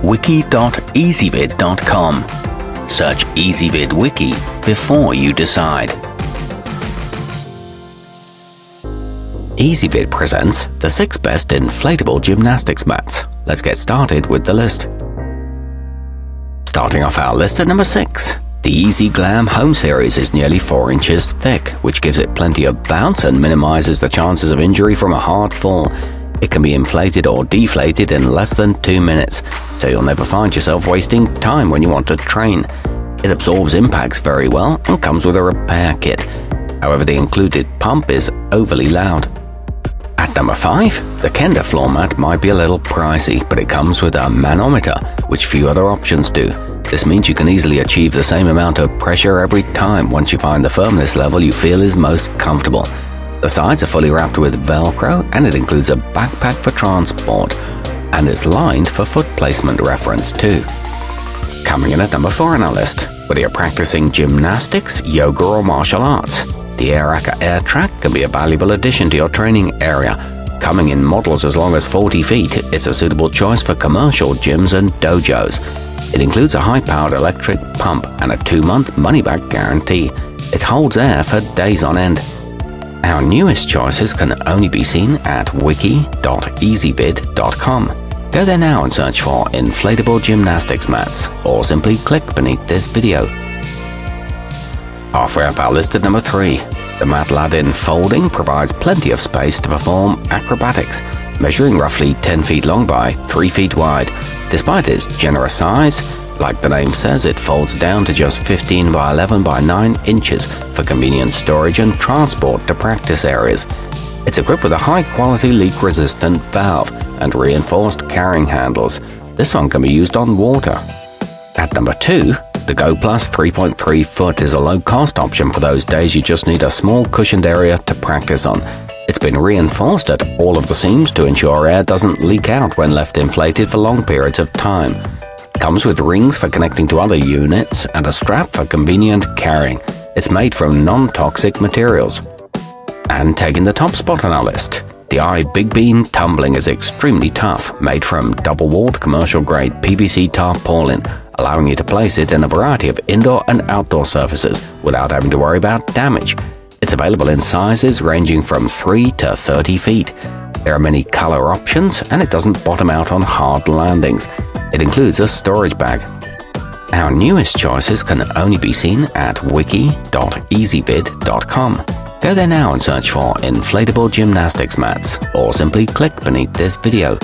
wiki.ezvid.com. Search Ezvid Wiki before you decide. Ezvid presents the 6 best inflatable gymnastics mats. Let's get started with the list. Starting off our list at number 6. The Easy Glam Home Series is nearly 4 inches thick, which gives it plenty of bounce and minimizes the chances of injury from a hard fall. It can be inflated or deflated in less than 2 minutes, so you'll never find yourself wasting time when you want to train. It absorbs impacts very well and comes with a repair kit. However, the included pump is overly loud. At number 5, the Kenda floor mat might be a little pricey, but it comes with a manometer, which few other options do. This means you can easily achieve the same amount of pressure every time once you find the firmness level you feel is most comfortable. The sides are fully wrapped with Velcro, and it includes a backpack for transport, and it's lined for foot placement reference too. Coming in at number 4 on our list, whether you're practicing gymnastics, yoga or martial arts, the airacker air trak can be a valuable addition to your training area. Coming in models as long as 40 feet, it's a suitable choice for commercial gyms and dojos. It includes a high-powered electric pump and a 2-month money-back guarantee. It holds air for days on end. Our newest choices can only be seen at wiki.ezvid.com. Go there now and search for inflatable gymnastics mats, or simply click beneath this video. Halfway up our list at number 3. The matladin folding provides plenty of space to perform acrobatics, measuring roughly 10 feet long by 3 feet wide. Despite its generous size, like the name says, it folds down to just 15 by 11 by 9 inches for convenient storage and transport to practice areas. It's equipped with a high-quality leak-resistant valve and reinforced carrying handles. This one can be used on water. At number 2, the goplus 3.3 foot is a low-cost option for those days you just need a small cushioned area to practice on. It's been reinforced at all of the seams to ensure air doesn't leak out when left inflated for long periods of time. It comes with rings for connecting to other units and a strap for convenient carrying. It's made from non-toxic materials. And taking the top spot on our list, the ibigbean tumbling is extremely tough, made from double-walled commercial-grade PVC tarpaulin, allowing you to place it in a variety of indoor and outdoor surfaces without having to worry about damage. It's available in sizes ranging from 3 to 30 feet. There are many color options, and it doesn't bottom out on hard landings. It includes a storage bag. Our newest choices can only be seen at wiki.ezvid.com. Go there now and search for inflatable gymnastics mats, or simply click beneath this video.